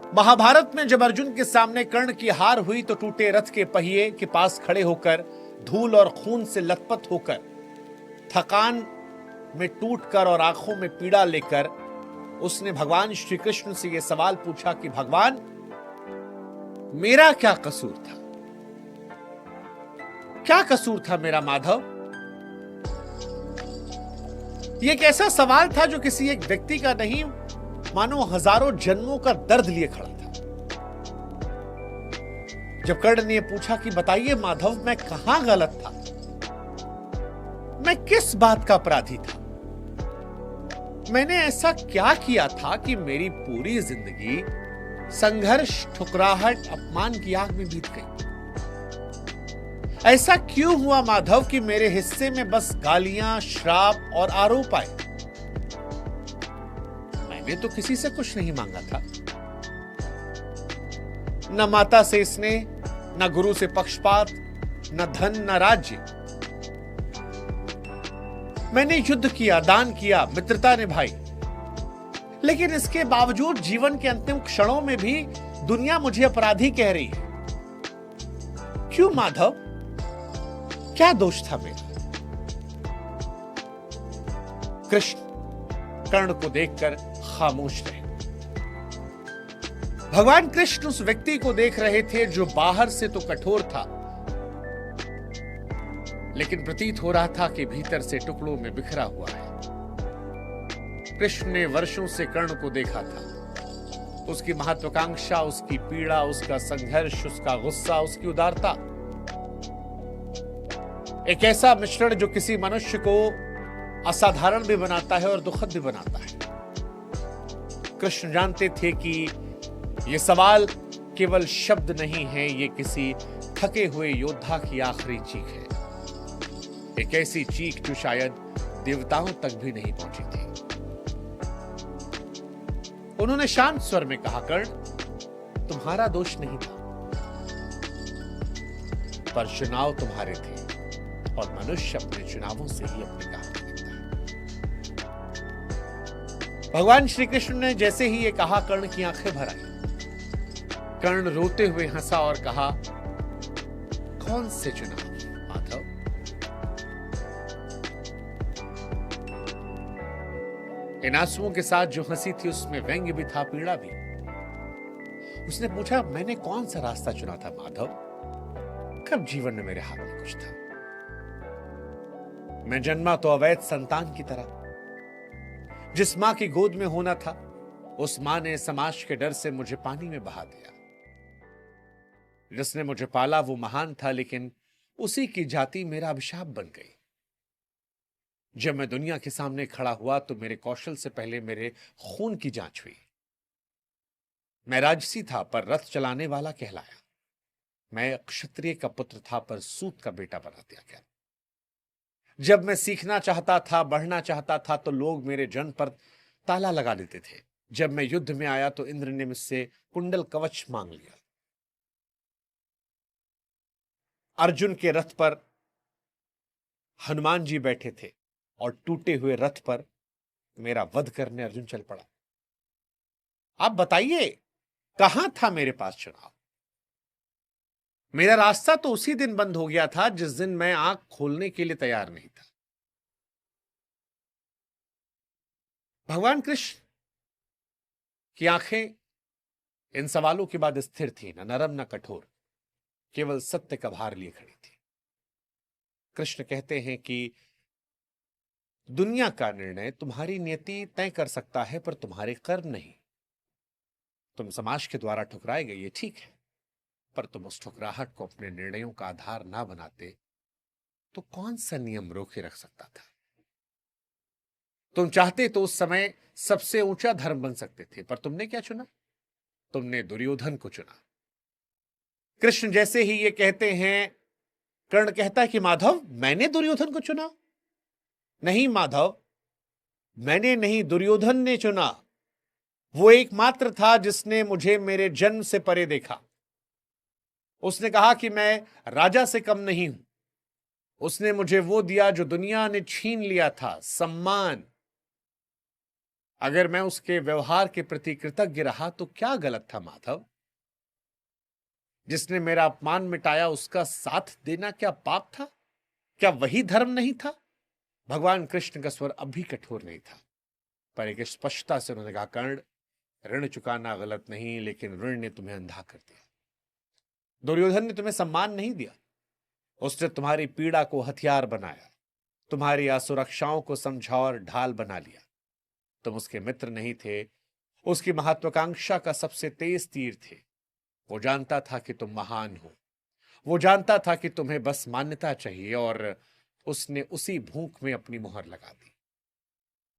महाभारत में जब अर्जुन के सामने कर्ण की हार हुई तो टूटे रथ के पहिए के पास खड़े होकर, धूल और खून से लथपथ होकर, थकान में टूटकर और आंखों में पीड़ा लेकर उसने भगवान श्री कृष्ण से यह सवाल पूछा कि भगवान, मेरा क्या कसूर था? क्या कसूर था मेरा माधव? यह एक ऐसा सवाल था जो किसी एक व्यक्ति का नहीं, मानो हजारों जन्मों का दर्द लिए खड़ा था। जब कर्ण ने पूछा कि बताइए माधव, मैं कहां गलत था, मैं किस बात का अपराधी था, मैंने ऐसा क्या किया था कि मेरी पूरी जिंदगी संघर्ष, ठुकराहट, अपमान की आग में बीत गई? ऐसा क्यों हुआ माधव कि मेरे हिस्से में बस गालियां, श्राप और आरोप आए? मैंने तो किसी से कुछ नहीं मांगा था, न माता से स्नेह, न गुरु से पक्षपात, न धन, न राज्य। मैंने युद्ध किया, दान किया, मित्रता निभाई, लेकिन इसके बावजूद जीवन के अंतिम क्षणों में भी दुनिया मुझे अपराधी कह रही है। क्यों माधव? क्या दोष था मेरा? कृष्ण कर्ण को देखकर खामोश रहे। भगवान कृष्ण उस व्यक्ति को देख रहे थे जो बाहर से तो कठोर था, लेकिन प्रतीत हो रहा था कि भीतर से टुकड़ों में बिखरा हुआ है। कृष्ण ने वर्षों से कर्ण को देखा था, उसकी महत्वाकांक्षा, उसकी पीड़ा, उसका संघर्ष, उसका गुस्सा, उसकी उदारता, एक ऐसा मिश्रण जो किसी मनुष्य को असाधारण भी बनाता है और दुखद भी बनाता है। कृष्ण जानते थे कि यह सवाल केवल शब्द नहीं है, यह किसी थके हुए योद्धा की आखिरी चीख है, एक ऐसी चीख जो शायद देवताओं तक भी नहीं पहुंची थी। उन्होंने शांत स्वर में कहा, कर्ण, तुम्हारा दोष नहीं था, पर चुनाव तुम्हारे थे और मनुष्य अपने चुनावों से ही अपने काम करता है। भगवान श्री कृष्ण ने जैसे ही ये कहा, कर्ण की आंखें भर आई। कर्ण रोते हुए हंसा और कहा, कौन से चुनाव माधव? इन आंसुओं के साथ जो हंसी थी उसमें व्यंग्य भी था, पीड़ा भी। उसने पूछा, मैंने कौन सा रास्ता चुना था माधव? कब जीवन में मेरे हाथ में कुछ था? मैं जन्मा तो अवैध संतान की तरह। जिस मां की गोद में होना था, उस मां ने समाज के डर से मुझे पानी में बहा दिया। जिसने मुझे पाला वो महान था, लेकिन उसी की जाति मेरा अभिशाप बन गई। जब मैं दुनिया के सामने खड़ा हुआ तो मेरे कौशल से पहले मेरे खून की जांच हुई। मैं राजसी था पर रथ चलाने वाला कहलाया। मैं क्षत्रिय का पुत्र था पर सूत का बेटा बना दिया गया। जब मैं सीखना चाहता था, बढ़ना चाहता था, तो लोग मेरे जन्म पर ताला लगा देते थे। जब मैं युद्ध में आया तो इंद्र ने मुझसे कुंडल कवच मांग लिया। अर्जुन के रथ पर हनुमान जी बैठे थे और टूटे हुए रथ पर मेरा वध करने अर्जुन चल पड़ा। आप बताइए, कहां था मेरे पास चुनाव? मेरा रास्ता तो उसी दिन बंद हो गया था जिस दिन मैं आंख खोलने के लिए तैयार नहीं था। भगवान कृष्ण की आंखें इन सवालों के बाद स्थिर थी, न नरम न कठोर, केवल सत्य का भार लिए खड़ी थी। कृष्ण कहते हैं कि दुनिया का निर्णय तुम्हारी नियति तय कर सकता है, पर तुम्हारे कर्म नहीं। तुम समाज के द्वारा ठुकराए गए, ये ठीक है, पर तुम उस ठुकराहट को अपने निर्णयों का आधार ना बनाते तो कौन सा नियम रोके रख सकता था? तुम चाहते तो उस समय सबसे ऊंचा धर्म बन सकते थे, पर तुमने क्या चुना? तुमने दुर्योधन को चुना। कृष्ण जैसे ही ये कहते हैं, कर्ण कहता है कि माधव, मैंने दुर्योधन को चुना? नहीं माधव, मैंने नहीं, दुर्योधन ने चुना। वो एकमात्र था जिसने मुझे मेरे जन्म से परे देखा। उसने कहा कि मैं राजा से कम नहीं हूं। उसने मुझे वो दिया जो दुनिया ने छीन लिया था, सम्मान। अगर मैं उसके व्यवहार के प्रति कृतज्ञ रहा तो क्या गलत था माधव? जिसने मेरा अपमान मिटाया उसका साथ देना क्या पाप था? क्या वही धर्म नहीं था? भगवान कृष्ण का स्वर अभी कठोर नहीं था, पर एक स्पष्टता से उन्होंने कहा, कर्ण, ऋण चुकाना गलत नहीं, लेकिन ऋण ने तुम्हें अंधा कर दिया। दुर्योधन ने तुम्हें सम्मान नहीं दिया, उसने तुम्हारी पीड़ा को हथियार बनाया, तुम्हारी असुरक्षाओं को समझा और ढाल बना लिया। तुम उसके मित्र नहीं थे, उसकी महत्वाकांक्षा का सबसे तेज तीर थे। वो जानता था कि तुम महान हो, वो जानता था कि तुम्हें बस मान्यता चाहिए, और उसने उसी भूख में अपनी मुहर लगा दी।